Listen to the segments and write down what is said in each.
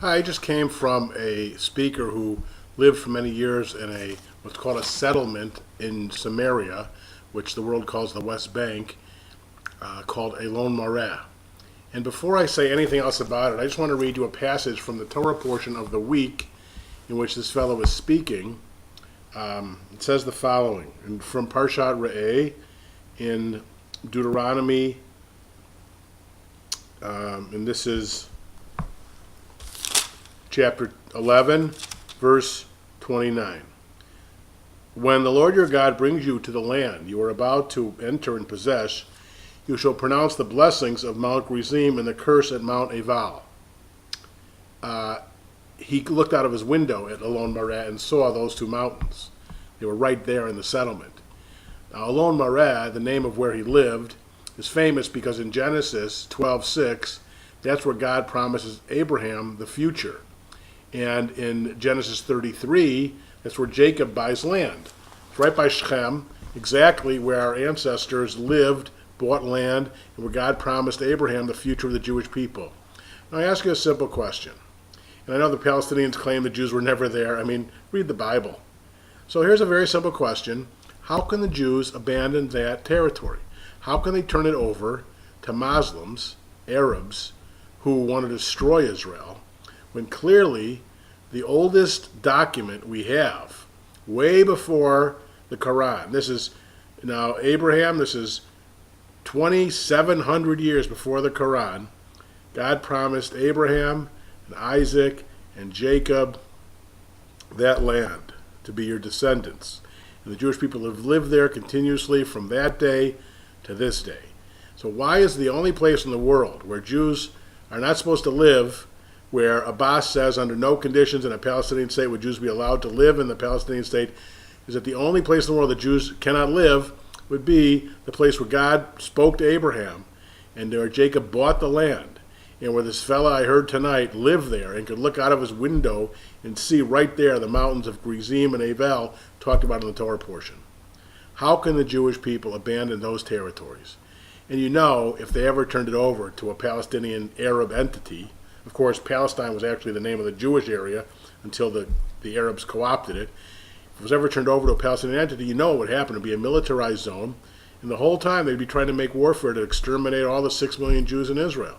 I just came from a speaker who lived for many years in what's called a settlement in Samaria, which the world calls the West Bank, called Elon Moreh. And before I say anything else about it, I just want to read you a passage from the Torah portion of the week in which this fellow is speaking. It says the following, and from Parshat Re'eh in Deuteronomy, and this is chapter 11, verse 29. When the Lord your God brings you to the land you are about to enter and possess, you shall pronounce the blessings of Mount Gerizim and the curse at Mount Ebal. He looked out of his window at Elon Moreh and saw those two mountains. They were right there in the settlement. Now, Elon Moreh, the name of where he lived, is famous because in Genesis 12:6, that's where God promises Abraham the future. And in Genesis 33, that's where Jacob buys land. It's right by Shechem, exactly where our ancestors lived, bought land, and where God promised Abraham the future of the Jewish people. Now I ask you a simple question. And I know the Palestinians claim the Jews were never there. I mean, read the Bible. So here's a very simple question. How can the Jews abandon that territory? How can they turn it over to Muslims, Arabs, who want to destroy Israel, when clearly the oldest document we have, way before the Quran, this is now Abraham, this is 2,700 years before the Quran, God promised Abraham and Isaac and Jacob that land to be your descendants. And the Jewish people have lived there continuously from that day to this day. So why is the only place in the world where Jews are not supposed to live, where Abbas says under no conditions in a Palestinian state would Jews be allowed to live in the Palestinian state, is that the only place in the world that Jews cannot live would be the place where God spoke to Abraham and where Jacob bought the land, and where this fella I heard tonight lived there and could look out of his window and see right there the mountains of Gerizim and Ebal talked about in the Torah portion. How can the Jewish people abandon those territories? And you know, if they ever turned it over to a Palestinian Arab entity, of course Palestine was actually the name of the Jewish area until the Arabs co-opted it. If it was ever turned over to a Palestinian entity, you know what would happen. It would be a militarized zone, and the whole time they'd be trying to make warfare to exterminate all the 6 million Jews in Israel.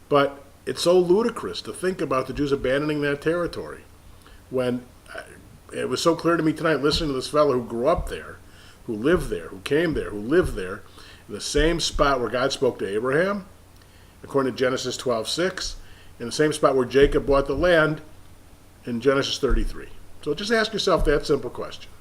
But it's so ludicrous to think about the Jews abandoning that territory when it was so clear to me tonight listening to this fellow who grew up there, who lived there, who came there, who lived there, in the same spot where God spoke to Abraham, according to Genesis 12:6, in the same spot where Jacob bought the land in Genesis 33. So just ask yourself that simple question.